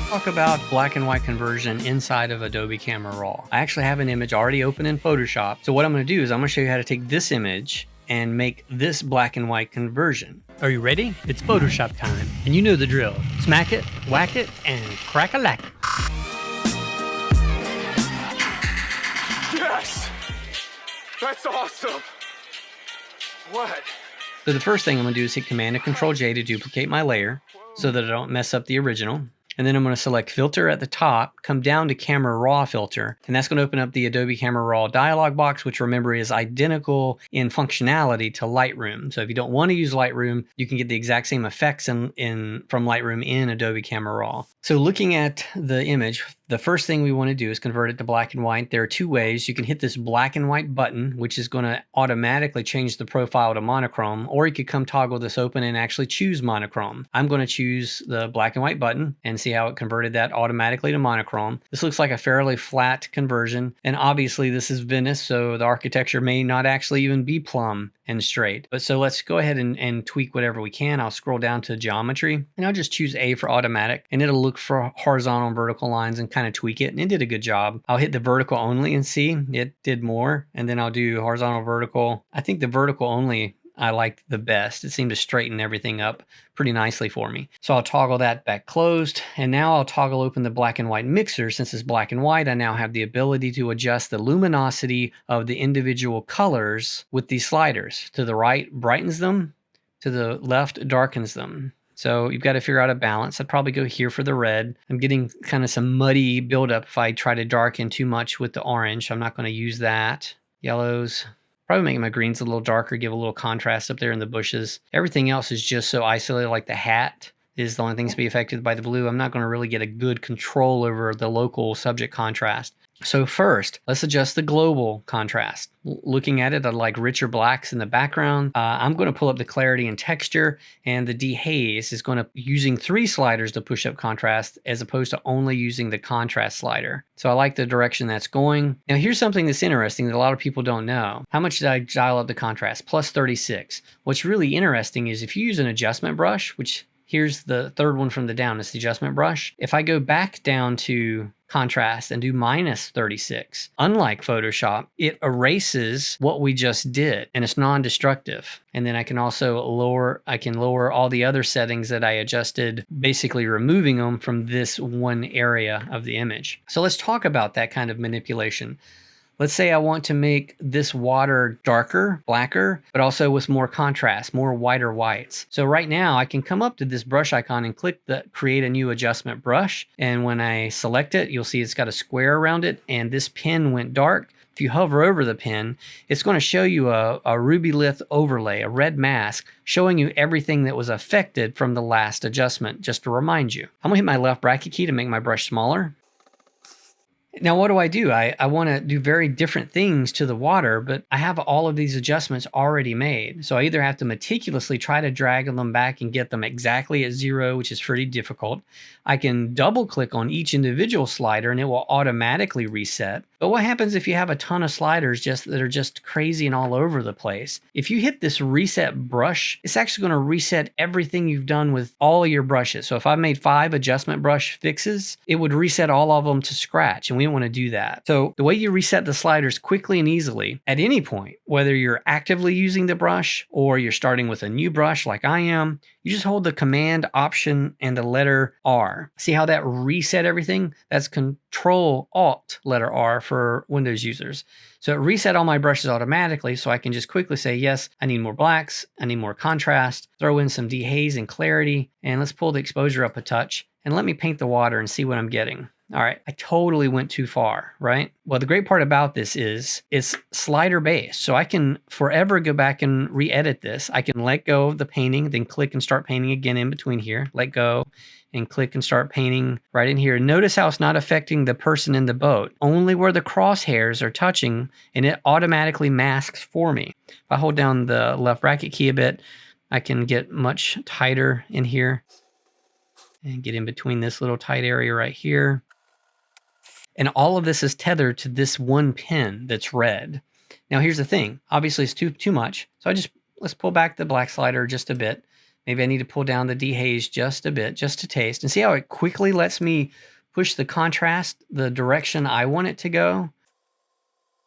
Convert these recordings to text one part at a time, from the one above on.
Talk about black and white conversion inside of Adobe Camera Raw. I actually have an image already open in Photoshop. So what I'm going to do is I'm going to show you how to take this image and make this black and white conversion. Are you ready? It's Photoshop time, and you know the drill. Smack it, whack it, and crack-a-lack it. Yes! That's awesome! What? So the first thing I'm going to do is hit Command and Control J to duplicate my layer so that I don't mess up the original. And then I'm going to select Filter at the top, come down to Camera Raw Filter, and that's going to open up the Adobe Camera Raw dialog box, which remember is identical in functionality to Lightroom. So if you don't want to use Lightroom, you can get the exact same effects from Lightroom in Adobe Camera Raw. So looking at the image, the first thing we want to do is convert it to black and white. There are two ways. You can hit this black and white button, which is going to automatically change the profile to monochrome, or you could come toggle this open and actually choose monochrome. I'm going to choose the black and white button and see how it converted that automatically to monochrome. This looks like a fairly flat conversion, and obviously this is Venice, so the architecture may not actually even be plumb and straight. But so let's go ahead and tweak whatever we can. I'll scroll down to geometry, and I'll just choose A for automatic, and it'll look for horizontal and vertical lines and kind of tweak it, and it did a good job. I'll hit the vertical only and see it did more, and then I'll do horizontal, vertical. I think the vertical only I liked the best. It seemed to straighten everything up pretty nicely for me. So I'll toggle that back closed, and now I'll toggle open the black and white mixer. Since it's black and white, I now have the ability to adjust the luminosity of the individual colors with these sliders. To the right, brightens them. To the left, darkens them. So you've got to figure out a balance. I'd probably go here for the red. I'm getting kind of some muddy buildup if I try to darken too much with the orange. I'm not going to use that. Yellows. Probably make my greens a little darker, give a little contrast up there in the bushes. Everything else is just so isolated, like the hat is the only thing to be affected by the blue. I'm not going to really get a good control over the local subject contrast. So first, let's adjust the global contrast. Looking at it, I like richer blacks in the background. I'm going to pull up the clarity and texture, and the dehaze is going to using 3 sliders to push up contrast as opposed to only using the contrast slider. So I like the direction that's going. Now here's something that's interesting that a lot of people don't know. How much did I dial up the contrast? Plus 36. What's really interesting is if you use an adjustment brush, which here's the third one from the down, it's the adjustment brush. If I go back down to contrast and do minus 36, unlike Photoshop, it erases what we just did and it's non-destructive. And then I can also lower all the other settings that I adjusted, basically removing them from this one area of the image. So let's talk about that kind of manipulation. Let's say I want to make this water darker, blacker, but also with more contrast, more whiter whites. So right now I can come up to this brush icon and click the create a new adjustment brush. And when I select it, you'll see it's got a square around it and this pen went dark. If you hover over the pen, it's going to show you a RubyLith overlay, a red mask, showing you everything that was affected from the last adjustment, just to remind you. I'm going to hit my left bracket key to make my brush smaller. Now, what do? I want to do very different things to the water, but I have all of these adjustments already made. So I either have to meticulously try to drag them back and get them exactly at 0, which is pretty difficult. I can double click on each individual slider and it will automatically reset. But what happens if you have a ton of sliders that are just crazy and all over the place? If you hit this reset brush, it's actually going to reset everything you've done with all your brushes. So if I made 5 adjustment brush fixes, it would reset all of them to scratch, and we don't want to do that. So the way you reset the sliders quickly and easily at any point, whether you're actively using the brush or you're starting with a new brush like I am, you just hold the Command, Option, and the letter R. See how that reset everything? That's Control, Alt, letter R for Windows users. So it reset all my brushes automatically, so I can just quickly say, yes, I need more blacks, I need more contrast, throw in some dehaze and clarity, and let's pull the exposure up a touch, and let me paint the water and see what I'm getting. All right, I totally went too far, right? Well, the great part about this is it's slider based. So I can forever go back and re-edit this. I can let go of the painting, then click and start painting again in between here. Let go and click and start painting right in here. Notice how it's not affecting the person in the boat, only where the crosshairs are touching, and it automatically masks for me. If I hold down the left bracket key a bit, I can get much tighter in here and get in between this little tight area right here. And all of this is tethered to this one pin that's red. Now here's the thing. Obviously it's too much. So let's pull back the black slider just a bit. Maybe I need to pull down the dehaze just a bit, just to taste. And see how it quickly lets me push the contrast the direction I want it to go?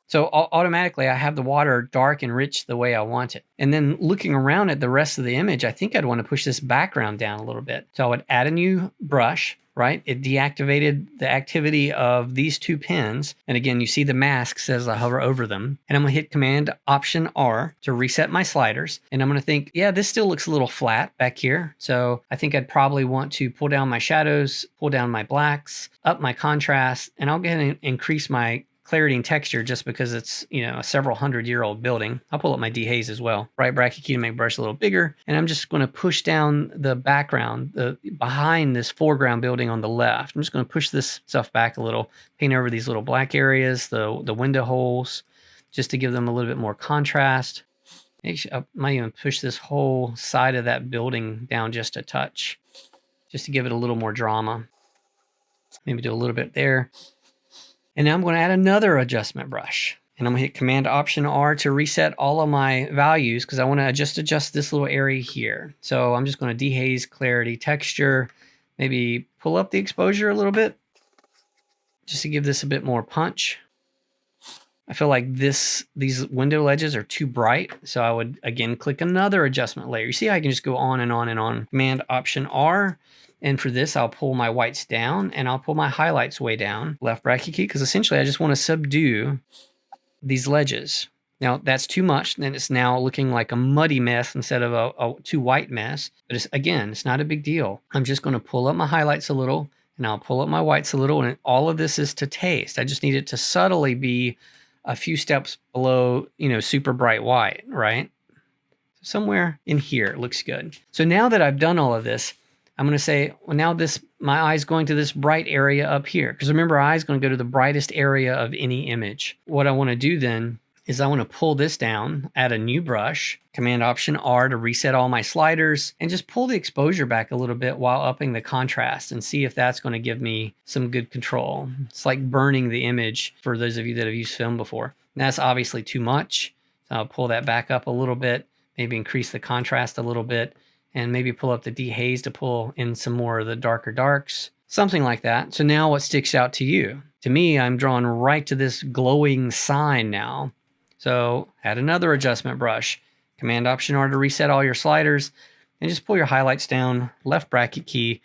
So automatically I have the water dark and rich the way I want it. And then looking around at the rest of the image, I think I'd want to push this background down a little bit. So I would add a new brush, right? It deactivated the activity of these two pins. And again, you see the masks as I hover over them. And I'm going to hit Command Option R to reset my sliders. And I'm going to think, yeah, this still looks a little flat back here. So I think I'd probably want to pull down my shadows, pull down my blacks, up my contrast, and I'll go ahead and increase my clarity and texture just because it's, you know, a several 100-year-old building. I'll pull up my dehaze as well. Right bracket key to make brush a little bigger. And I'm just going to push down the background, behind this foreground building on the left. I'm just going to push this stuff back a little, paint over these little black areas, the window holes, just to give them a little bit more contrast. Actually, I might even push this whole side of that building down just a touch, just to give it a little more drama. Maybe do a little bit there. And now I'm going to add another adjustment brush. And I'm going to hit Command Option R to reset all of my values because I want to adjust this little area here. So I'm just going to dehaze, clarity, texture, maybe pull up the exposure a little bit just to give this a bit more punch. I feel like these window ledges are too bright. So I would, again, click another adjustment layer. You see how I can just go on and on and on. Command Option R. And for this, I'll pull my whites down and I'll pull my highlights way down. Left bracket key, because essentially I just want to subdue these ledges. Now that's too much. Then it's now looking like a muddy mess instead of a too white mess. But again, it's not a big deal. I'm just going to pull up my highlights a little and I'll pull up my whites a little. And all of this is to taste. I just need it to subtly be a few steps below, you know, super bright white, right? Somewhere in here, it looks good. So now that I've done all of this, I'm going to say, well, now my eye's going to this bright area up here. Because remember, our eye's going to go to the brightest area of any image. What I want to do then is I want to pull this down, add a new brush, Command Option R to reset all my sliders, and just pull the exposure back a little bit while upping the contrast and see if that's going to give me some good control. It's like burning the image for those of you that have used film before. And that's obviously too much. So I'll pull that back up a little bit, maybe increase the contrast a little bit, and maybe pull up the dehaze to pull in some more of the darker darks, something like that. So now what sticks out to you? To me, I'm drawn right to this glowing sign now. So add another adjustment brush, Command Option R to reset all your sliders, and just pull your highlights down, left bracket key,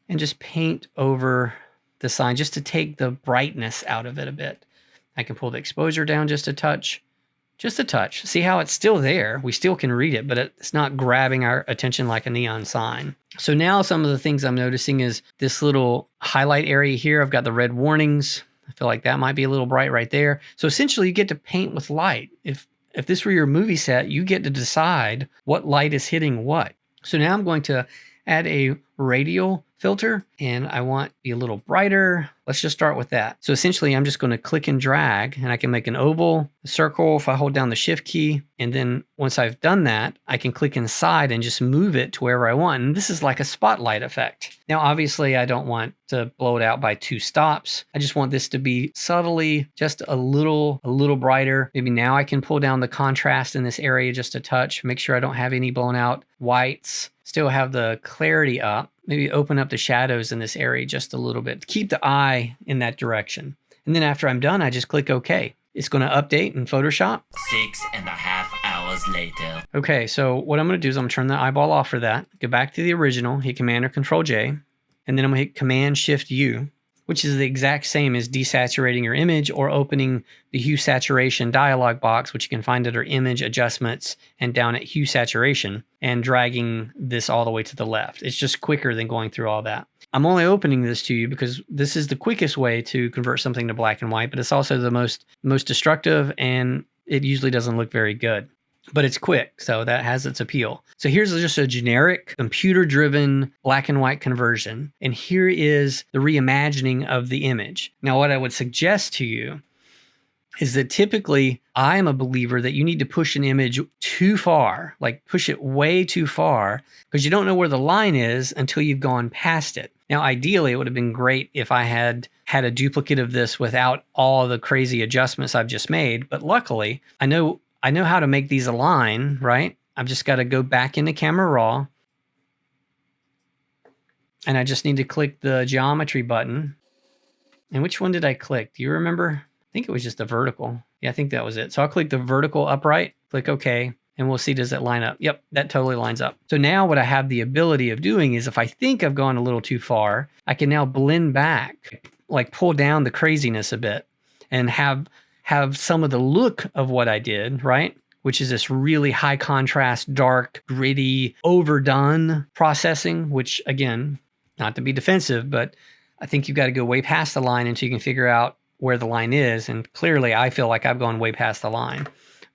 and just paint over the sign just to take the brightness out of it a bit. I can pull the exposure down just a touch. Just a touch. See how it's still there. We still can read it, but it's not grabbing our attention like a neon sign. So now some of the things I'm noticing is this little highlight area here. I've got the red warnings. I feel like that might be a little bright right there. So essentially you get to paint with light. If this were your movie set, you get to decide what light is hitting what. So now I'm going to add a radial filter and I want to be a little brighter. Let's just start with that. So essentially I'm just going to click and drag and I can make an oval, a circle if I hold down the shift key. And then once I've done that, I can click inside and just move it to wherever I want. And this is like a spotlight effect. Now, obviously I don't want to blow it out by 2 stops. I just want this to be subtly just a little brighter. Maybe now I can pull down the contrast in this area just a touch, make sure I don't have any blown out whites, still have the clarity up. Maybe open up the shadows in this area just a little bit. Keep the eye in that direction. And then after I'm done, I just click OK. It's going to update in Photoshop. 6.5 hours later. Okay, so what I'm going to do is I'm going to turn the eyeball off for that. Go back to the original, hit Command or Control J. And then I'm going to hit Command Shift U, which is the exact same as desaturating your image or opening the hue saturation dialog box, which you can find under Image Adjustments and down at Hue Saturation, and dragging this all the way to the left. It's just quicker than going through all that. I'm only opening this to you because this is the quickest way to convert something to black and white, but it's also the most destructive, and it usually doesn't look very good. But it's quick, so that has its appeal. So here's just a generic computer-driven black and white conversion. And here is the reimagining of the image. Now, what I would suggest to you is that typically I am a believer that you need to push an image too far, like push it way too far, because you don't know where the line is until you've gone past it. Now, ideally, it would have been great if I had a duplicate of this without all the crazy adjustments I've just made. But luckily, I know how to make these align, right? I've just got to go back into Camera Raw. And I just need to click the geometry button. And which one did I click? Do you remember? I think it was just the vertical. Yeah, I think that was it. So I'll click the vertical upright, click OK, and we'll see, does it line up? Yep, that totally lines up. So now what I have the ability of doing is if I think I've gone a little too far, I can now blend back, like pull down the craziness a bit and have some of the look of what I did, right? Which is this really high contrast, dark, gritty, overdone processing, which again, not to be defensive, but I think you've got to go way past the line until you can figure out where the line is. And clearly I feel like I've gone way past the line.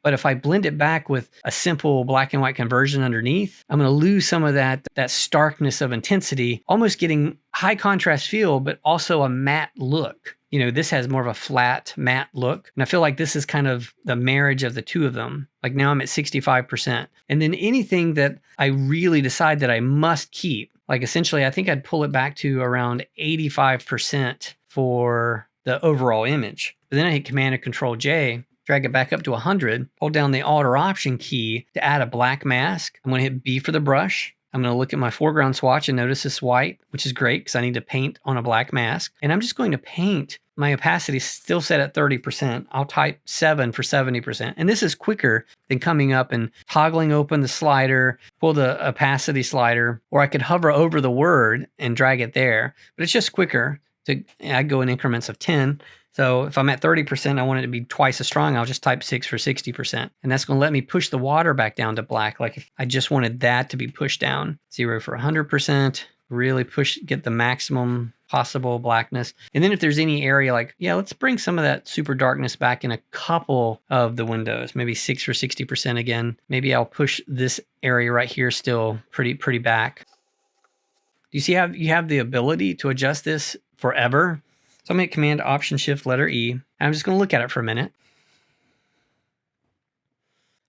But if I blend it back with a simple black and white conversion underneath, I'm going to lose some of that starkness of intensity, almost getting high contrast feel, but also a matte look. You know, this has more of a flat matte look. And I feel like this is kind of the marriage of the two of them. Like now I'm at 65%. And then anything that I really decide that I must keep, like essentially, I think I'd pull it back to around 85% for the overall image. But then I hit Command and Control J, drag it back up to 100, hold down the Alt or Option key to add a black mask. I'm going to hit B for the brush. I'm going to look at my foreground swatch and notice it's white, which is great because I need to paint on a black mask. And I'm just going to paint. My opacity is still set at 30%. I'll type 7 for 70%. And this is quicker than coming up and toggling open the slider, pull the opacity slider, or I could hover over the word and drag it there. But it's just quicker. I go in increments of 10. So if I'm at 30%, I want it to be twice as strong. I'll just type 6 for 60%. And that's going to let me push the water back down to black. Like if I just wanted that to be pushed down. 0 for 100%. Really get the maximum possible blackness. And then if there's any area like, yeah, let's bring some of that super darkness back in a couple of the windows. Maybe 6 for 60% again. Maybe I'll push this area right here still pretty back. Do you see how you have the ability to adjust this forever? So I'm going to hit Command Option Shift letter E. And I'm just going to look at it for a minute.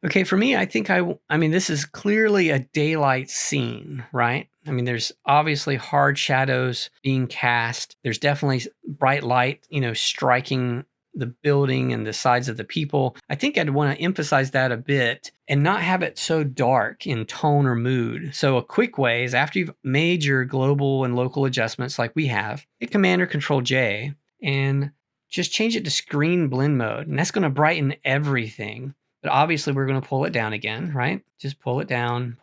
Okay, for me, I think I mean, this is clearly a daylight scene, right? I mean, there's obviously hard shadows being cast. There's definitely bright light, striking the building and the sides of the people. I think I'd want to emphasize that a bit and not have it so dark in tone or mood. So a quick way is after you've made your global and local adjustments like we have, hit Command or Control J and just change it to screen blend mode. And that's going to brighten everything. But obviously we're going to pull it down again, right? Just pull it down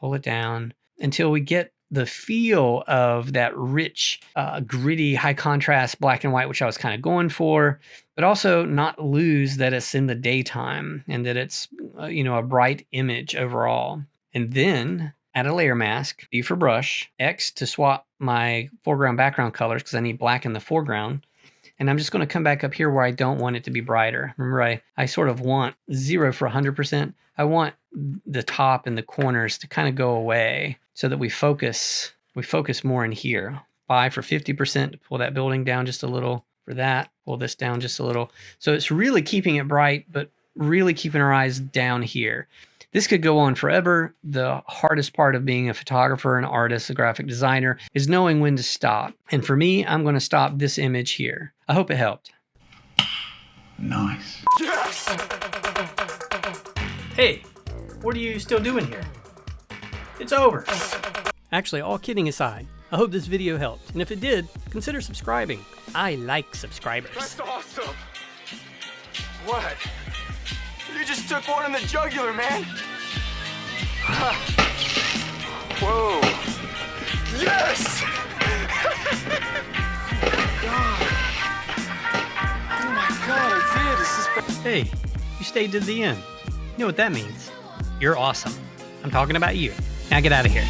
until we get the feel of that rich, gritty, high contrast black and white, which I was kind of going for, but also not lose that it's in the daytime and that it's, a bright image overall. And then add a layer mask, B for brush, X to swap my foreground background colors because I need black in the foreground. And I'm just going to come back up here where I don't want it to be brighter. Remember, I sort of want 0 for 100%. I want the top and the corners to kind of go away so that we focus more in here. 5 for 50% to pull that building down just a little. For that, pull this down just a little. So it's really keeping it bright, but really keeping our eyes down here. This could go on forever. The hardest part of being a photographer, an artist, a graphic designer is knowing when to stop. And for me, I'm going to stop this image here. I hope it helped. Nice. Yes! Hey, what are you still doing here? It's over. Actually, all kidding aside, I hope this video helped. And if it did, consider subscribing. I like subscribers. That's awesome. What? You just took one in the jugular, man. Whoa. Yes! Oh my God, I did. This is... Hey, you stayed to the end. You know what that means? You're awesome. I'm talking about you. Now get out of here.